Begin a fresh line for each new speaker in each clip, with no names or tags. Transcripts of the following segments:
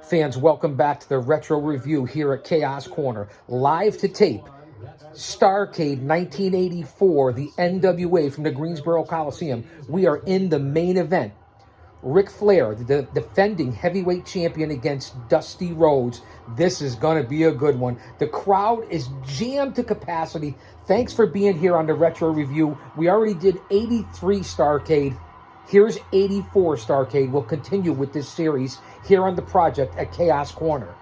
Fans, welcome back to the Retro Review here at Chaos Corner. Live to tape, Starrcade 1984, the NWA from the Greensboro Coliseum. We are in the main event. Ric Flair, the defending heavyweight champion against Dusty Rhodes. This is going to be a good one. The crowd is jammed to capacity. Thanks for being here on the Retro Review. We already did 83 Starrcade. Here's 84 Starrcade. We'll continue with this series here on the project at Chaos Corner.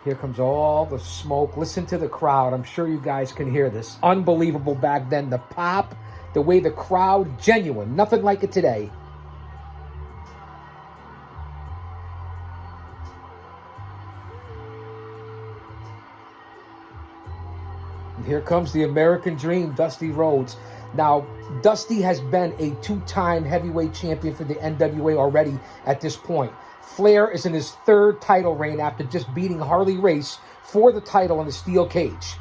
Here comes all the smoke. Listen to the crowd. I'm sure you guys can hear this. Unbelievable back then. The pop, the way the crowd, genuine. Nothing like it today. And here comes the American Dream, Dusty Rhodes. Now, Dusty has been a two-time heavyweight champion for the NWA already at this point. Flair is in his third title reign after just beating Harley Race for the title in the steel cage.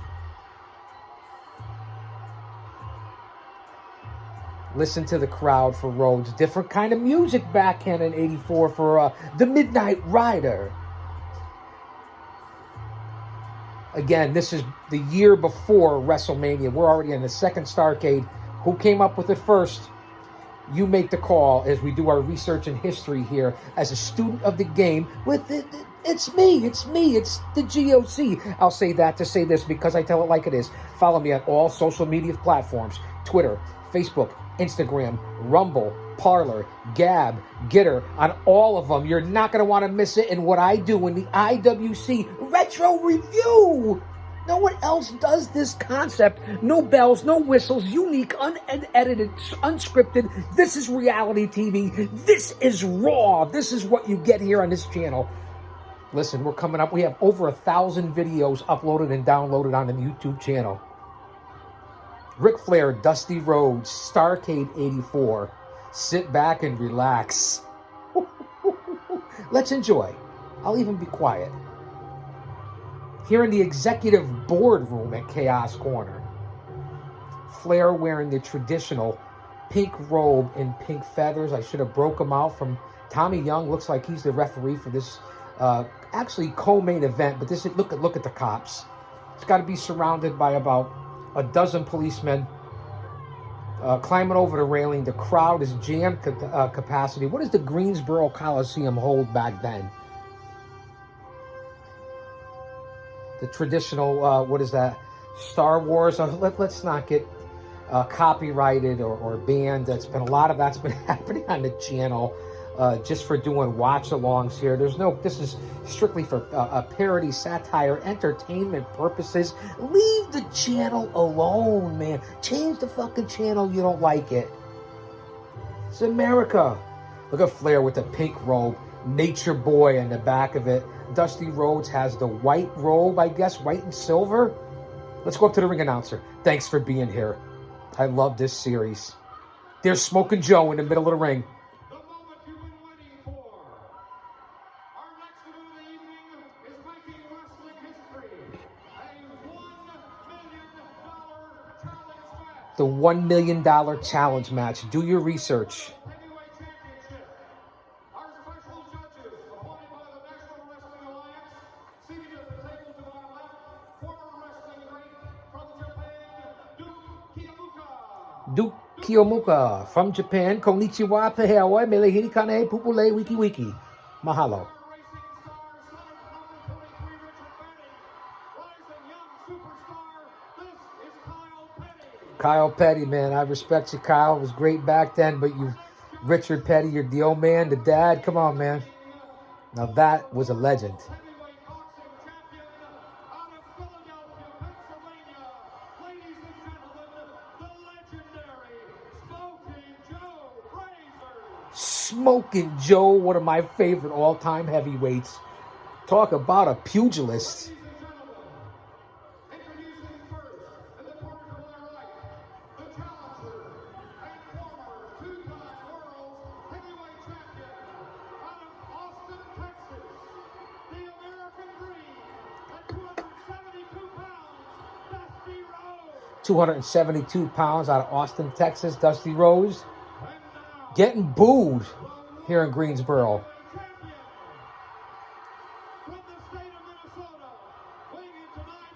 Listen to the crowd for Rhodes. Different kind of music back in 84 for the Midnight Rider. Again, this is the year before WrestleMania. We're already in the second Starrcade. Who came up with it first? You make the call as we do our research and history here. As a student of the game, it's me, it's the GOC. I'll say that to say this because I tell it like it is. Follow me on all social media platforms: Twitter, Facebook, Instagram, Rumble, Parler, Gab, Gitter, on all of them. You're not going to want to miss it in what I do in the IWC Retro Review. No one else does this concept. No bells, no whistles, unique, unedited, unscripted. This is reality TV. This is raw. This is what you get here on this channel. Listen, we're coming up. We have over 1,000 videos uploaded and downloaded on the YouTube channel. Ric Flair, Dusty Rhodes, Starrcade 84. Sit back and relax. Let's enjoy. I'll even be quiet. Here in the executive boardroom at Chaos Corner. Flair wearing the traditional pink robe and pink feathers. I should have broke him out from Tommy Young. Looks like he's the referee for this actually co-main event. But this look at the cops. It's got to be surrounded by about a dozen policemen climbing over the railing. The crowd is jammed capacity. What does the Greensboro Coliseum hold back then? The traditional, what is that? Star Wars. Let's not get copyrighted or banned. A lot of that's been happening on the channel just for doing watch-alongs here. This is strictly for parody, satire, entertainment purposes. Leave the channel alone, man. Change the fucking channel. You don't like it. It's America. Look at Flair with the pink robe. Nature Boy in the back of it. Dusty Rhodes has the white robe, I guess, white and silver. Let's go up to the ring announcer. Thanks for being here. I love this series. There's Smoking Joe in the middle of the ring.
The moment you've been waiting for. Our next event of the evening is making wrestling history. A $1 million challenge match.
The $1 million challenge match. Do your research.
Heavyweight championship. Our special judges, appointed by the National Wrestling Alliance, seated at the table to our left, former wrestling great from Japan, Duke Kiyomuka.
From Japan. Konnichiwa, Pehewa, Melehiri Kane, Pupule, Wiki Wiki. Mahalo. Kyle Petty, man. I respect you, Kyle. It was great back then, but Richard Petty, you're the old man, the dad. Come on, man. Now that was a legend. Smoking Joe, one of my favorite all-time heavyweights. Talk about a pugilist.
The American Dream at 272 pounds, Dusty Rhodes.
272 pounds out of Austin, Texas, Dusty Rhodes. Getting booed. here in Greensboro.
From the state of Minnesota, weighing in tonight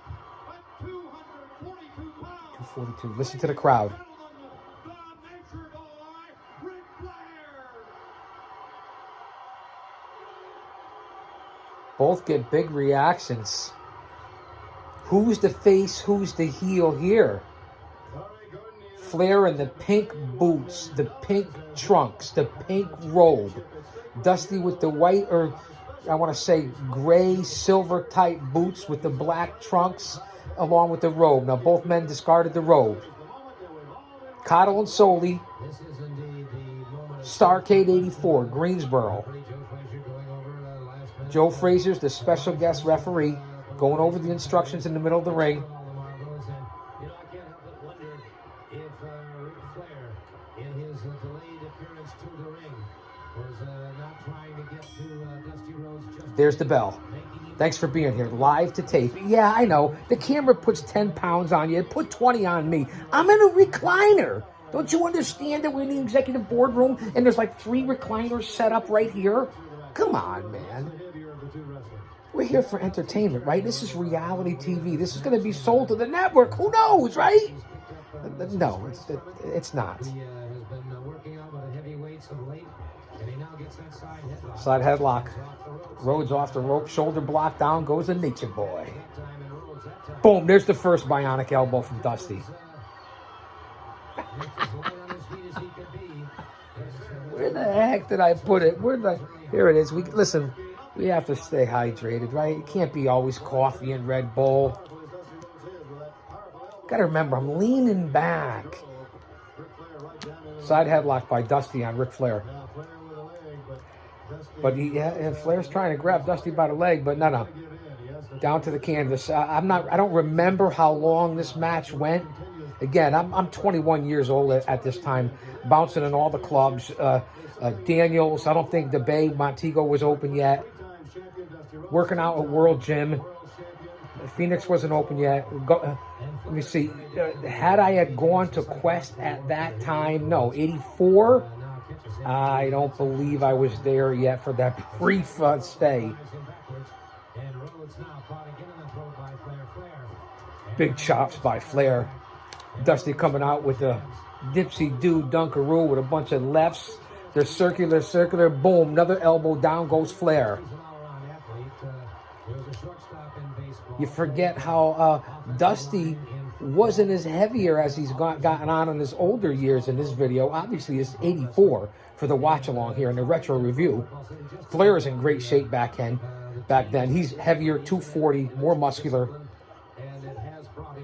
at 242 pounds.
242. Listen to the crowd.
Gentlemen, the Nature Boy, Ric Flair.
Both get big reactions. Who's the face? Who's the heel here? Flair in the pink boots, the pink trunks, the pink robe. Dusty with the white, or I want to say gray, silver type boots with the black trunks along with the robe. Now both men discarded the robe. Cottle and Soley, Starrcade 84, Greensboro. Joe Frazier's the special guest referee, going over the instructions in the middle of the ring. There's the bell. Thanks for being here, live to tape. Yeah, I know. The camera puts 10 pounds on you. Put 20 on me. I'm in a recliner. Don't you understand that we're in the executive boardroom and there's like 3 recliners set up right here? Come on, man. We're here for entertainment, right? This is reality TV. This is going to be sold to the network. Who knows, right? No, it's not. Side headlock. Rhodes off the rope. Shoulder block down. Goes the Nature Boy. Boom. There's the first bionic elbow from Dusty. Where the heck did I put it? Here it is. Listen, we have to stay hydrated, right? It can't be always coffee and Red Bull. Got to remember, I'm leaning back. Side headlock by Dusty on Ric Flair. But Flair's trying to grab Dusty by the leg, but no. Down to the canvas. I don't remember how long this match went. Again, I'm 21 years old at this time, bouncing in all the clubs. Daniels, I don't think the Bay Montego was open yet. Working out at World Gym. Phoenix wasn't open yet. Let me see. Had I gone to Quest at that time? No, 84. I don't believe I was there yet for that brief stay. Big chops by Flair. Dusty coming out with the dipsy-do dunkaroo with a bunch of lefts. They're circular. Boom. Another elbow down goes Flair. You forget how Dusty wasn't as heavier as he's gotten on in his older years in this video. Obviously, it's 84 for the watch-along here in the retro review. Flair is in great shape back then. He's heavier, 240, more muscular.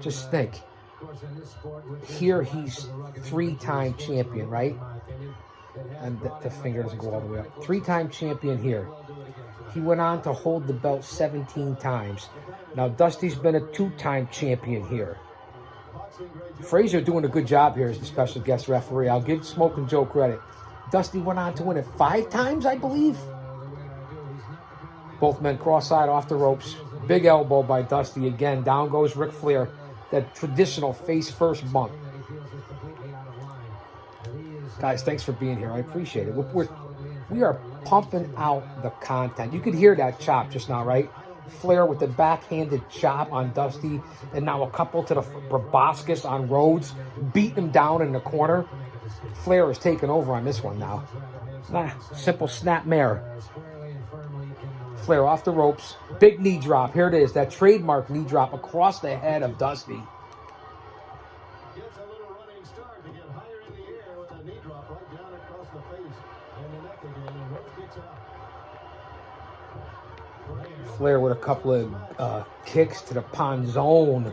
Just think. Here he's 3-time champion, right? And the finger doesn't go all the way up. 3-time champion here. He went on to hold the belt 17 times. Now, Dusty's been a 2-time champion here. Frazier doing a good job here as the special guest referee. I'll give Smoking Joe credit. Dusty went on to win it 5 times, I believe. Both men cross-eyed off the ropes. Big elbow by Dusty again. Down goes Ric Flair. That traditional face-first bump. Guys, thanks for being here. I appreciate it. We are pumping out the content. You could hear that chop just now, right? Flair with the backhanded chop on Dusty, and now a couple to the proboscis on Rhodes, beating him down in the corner. Flair is taking over on this one now. Simple snapmare. Flair off the ropes. Big knee drop. Here it is. That trademark knee drop across the head of Dusty.
Gets a little running start to get higher in the air with a knee drop right down across the face and the neck again, and Rhodes gets out.
Flair with a couple of kicks to the panzone,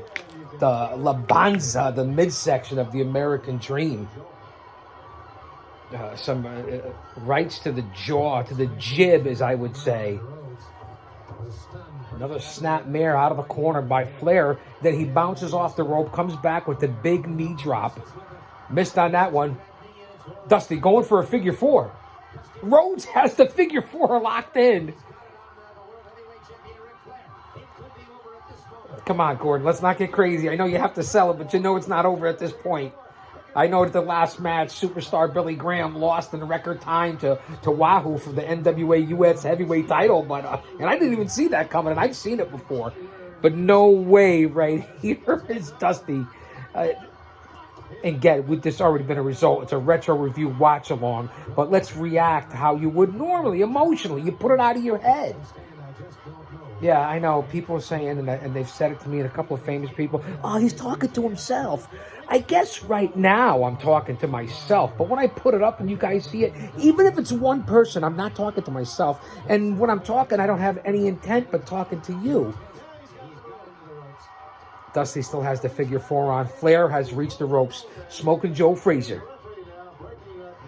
the La Banza, the midsection of the American Dream. Some rights to the jaw, to the jib, as I would say. Another snap mare out of the corner by Flair. Then he bounces off the rope, comes back with the big knee drop. Missed on that one. Dusty going for a figure 4. Rhodes has the figure 4 locked in. Come on, Gordon. Let's not get crazy. I know you have to sell it, but you know it's not over at this point. I know that the last match, superstar Billy Graham lost in record time to Wahoo for the NWA US heavyweight title, but and I didn't even see that coming, and I've seen it before. But no way right here is Dusty. And get with this already been a result. It's a retro review watch along, but let's react how you would normally, emotionally. You put it out of your head. Yeah, I know. People are saying, and they've said it to me and a couple of famous people, oh, he's talking to himself. I guess right now I'm talking to myself, but when I put it up and you guys see it, even if it's one person, I'm not talking to myself. And when I'm talking, I don't have any intent but talking to you. Dusty still has the figure 4 on. Flair has reached the ropes. Smoking Joe Frazier.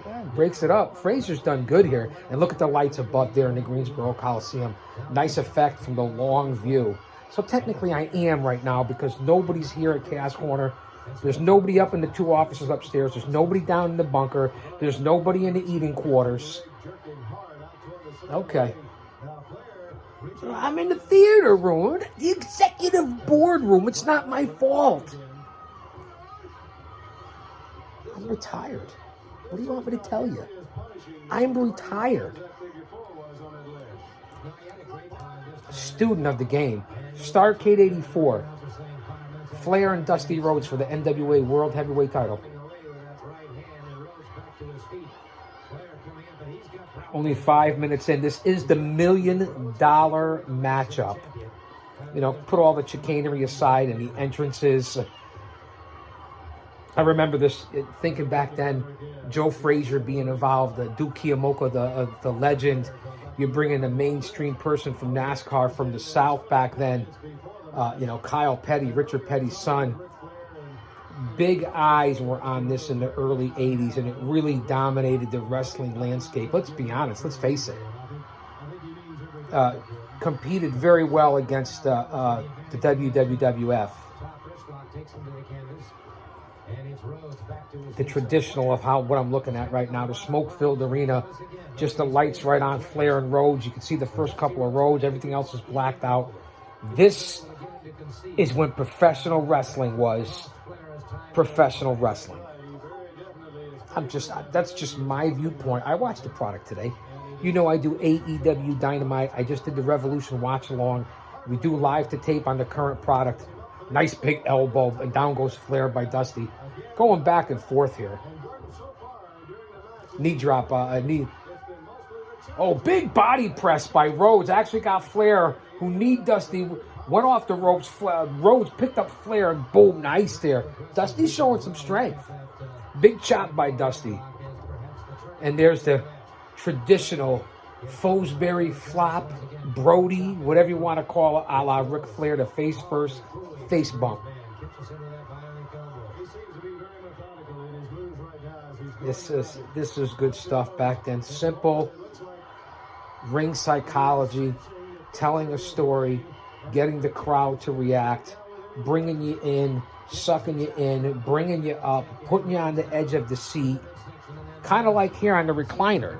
Yeah, breaks it up. Frazier's done good here. And look at the lights above there in the Greensboro Coliseum. Nice effect from the long view. So technically I am right now because nobody's here at Chaos Corner. There's nobody up in the 2 offices upstairs. There's nobody down in the bunker. There's nobody in the eating quarters. Okay. I'm in the theater room, the executive board room. It's not my fault. I'm retired. What do you want me to tell you? I'm retired. Student of the game. Starrcade 84. Flair and Dusty Rhodes for the NWA World Heavyweight title. Only 5 minutes in. This is the $1 million matchup. You know, put all the chicanery aside and the entrances. I remember this, thinking back then, Joe Frazier being involved, Duke Kiyomoka, the legend. You bring in a mainstream person from NASCAR from the South back then. You know, Kyle Petty, Richard Petty's son. Big eyes were on this in the early 80s, and it really dominated the wrestling landscape. Let's be honest. Let's face it. Competed very well against the WWF. The traditional of what I'm looking at right now, the smoke-filled arena, just the lights right on Flair and Rhodes. You can see the first couple of Rhodes. Everything else is blacked out. This is when professional wrestling was professional wrestling. That's just my viewpoint. I watched the product today. You know I do AEW Dynamite. I just did the Revolution watch along. We do live to tape on the current product. Nice big elbow, and down goes Flair by Dusty. Going back and forth here. Knee drop, knee. Oh, big body press by Rhodes. Actually got Flair, who kneed Dusty. Went off the ropes. Rhodes picked up Flair and boom, nice there. Dusty's showing some strength. Big chop by Dusty. And there's the traditional Fosbury flop, Brody, whatever you want to call it, a la Ric Flair, the face first, face bump. This is good stuff back then. Simple ring psychology, telling a story, getting the crowd to react, bringing you in, sucking you in, bringing you up, putting you on the edge of the seat, kind of like here on the recliner,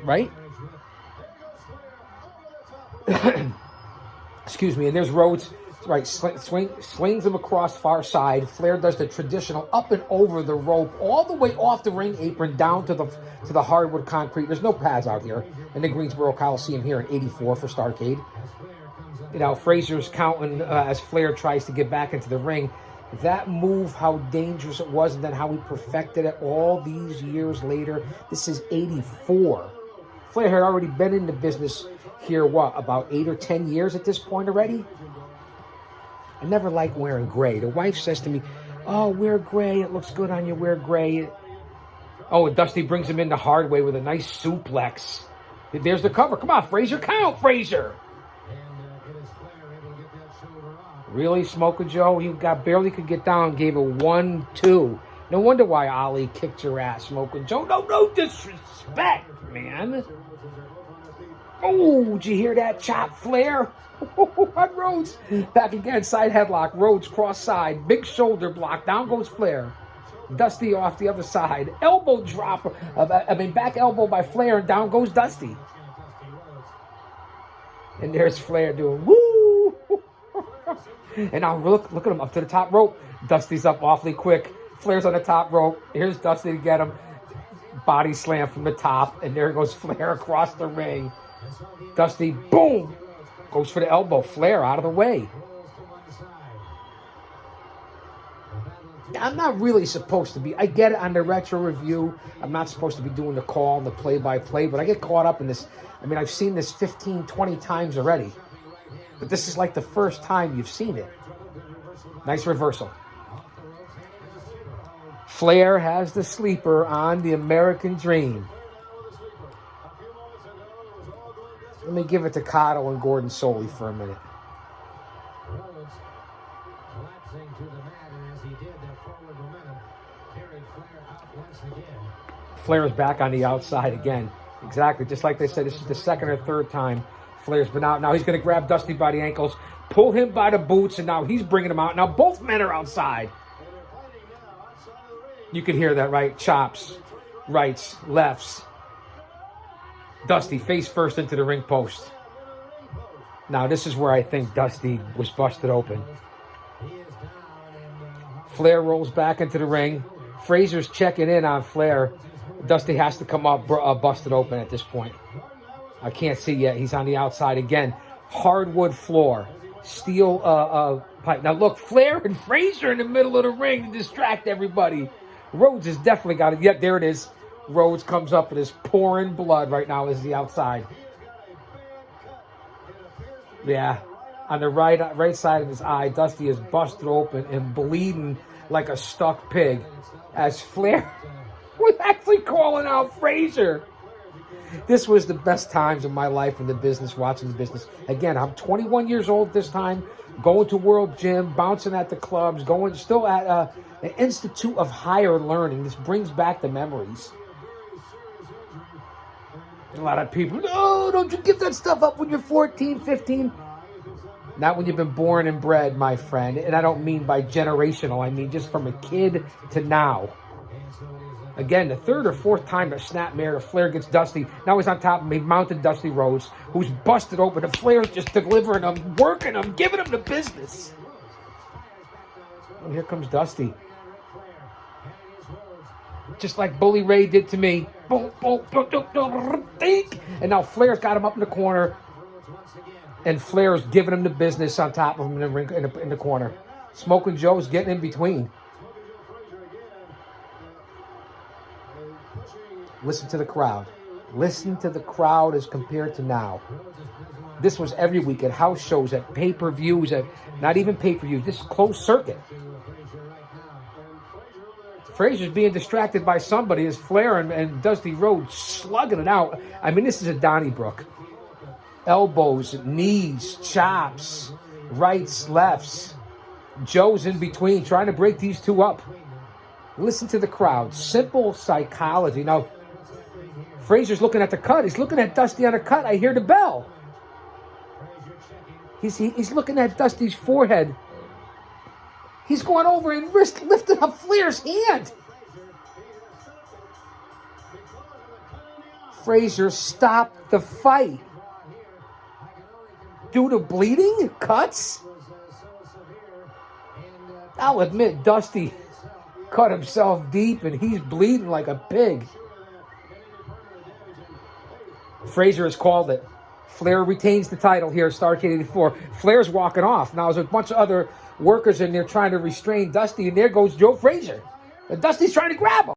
right? Excuse me. And there's Rhodes, right? Slings him across far side. Flair does the traditional up and over the rope, all the way off the ring apron down to the hardwood concrete. There's no pads out here in the Greensboro Coliseum here in '84 for Starrcade. You know, Frazier's counting as Flair tries to get back into the ring. That move, how dangerous it was, and then how he perfected it all these years later. This is '84. Flair had already been in the business here, about 8 or 10 years at this point already? I never liked wearing gray. The wife says to me, oh, wear gray. It looks good on you. Wear gray. Oh, and Dusty brings him in the hard way with a nice suplex. There's the cover. Come on, Frazier. Count, Frazier. Really, Smoking Joe? He barely could get down. Gave a 1-2. No wonder why Ali kicked your ass, Smoking Joe. No disrespect, man. Oh, did you hear that chop, Flair? On Rhodes. Back again, side headlock. Rhodes cross side. Big shoulder block. Down goes Flair. Dusty off the other side. Elbow drop. Back elbow by Flair, and down goes Dusty. And there's Flair doing woo. And now look at him up to the top rope. Dusty's up awfully quick. Flair's on the top rope. Here's Dusty to get him. Body slam from the top, and there goes Flair across the ring. Dusty, boom, goes for the elbow. Flair out of the way. I'm not really supposed to be. I get it on the retro review. I'm not supposed to be doing the call and the play-by-play, but I get caught up in this. I mean, I've seen this 15, 20 times already. But this is like the first time you've seen it. Nice reversal. Flair has the sleeper on the American Dream. Let me give it to Cotto and Gordon Soley for a minute.
Rhodes collapsing to the mat, and as he did, that forward momentum carried Flair out once again.
Flair's back on the outside again. Exactly, just like they said, this is the second or third time Flair's been out. Now he's going to grab Dusty by the ankles, pull him by the boots, and now he's bringing him out. Now both men are outside. You can hear that, right? Chops, rights, lefts. Dusty face first into the ring post. Now this is where I think Dusty was busted open. Flair rolls back into the ring. Fraser's checking in on Flair. Dusty has to come up busted open at this point. I can't see yet. He's on the outside again. Hardwood floor. Steel pipe. Now look, Flair and Fraser in the middle of the ring to distract everybody. Rhodes has definitely got it. Yep, there it is. Rhodes comes up and is pouring blood right now as the outside. Yeah. On the right side of his eye, Dusty is busted open and bleeding like a stuck pig as Flair was actually calling out Fraser. This was the best times of my life in the business, watching the business. Again, I'm 21 years old this time, going to World Gym, bouncing at the clubs, going still at the Institute of Higher Learning. This brings back the memories. A lot of people, no, don't you give that stuff up when you're 14, 15. Not when you've been born and bred, my friend. And I don't mean by generational. I mean just from a kid to now. Again, the third or fourth time the snapmare, Flair gets Dusty. Now he's on top of me, mounted Dusty Rhodes, who's busted open. And Flair's just delivering him, working him, giving him the business. And here comes Dusty. Just like Bully Ray did to me. Boom, boom, boom, boom, boom, think. And now Flair's got him up in the corner. And Flair's giving him the business on top of him in the ring, in the corner. Smoking Joe's getting in between. Listen to the crowd. Listen to the crowd as compared to now. This was every week at house shows, at pay-per-views, at not even pay-per-views. This is closed circuit. Fraser's being distracted by somebody as Flair and Dusty Rhodes slugging it out. I mean, this is a Donnybrook. Elbows, knees, chops, rights, lefts. Joe's in between, trying to break these two up. Listen to the crowd. Simple psychology. Now, Fraser's looking at the cut. He's looking at Dusty on the cut. I hear the bell. He's looking at Dusty's forehead. He's going over and lifting up Flair's hand. Fraser stopped the fight. Due to bleeding? Cuts? I'll admit, Dusty cut himself deep and he's bleeding like a pig. Fraser has called it. Flair retains the title here at Starrcade 84. Flair's walking off. Now there's a bunch of other workers in there trying to restrain Dusty, and there goes Joe Fraser. And Dusty's trying to grab him.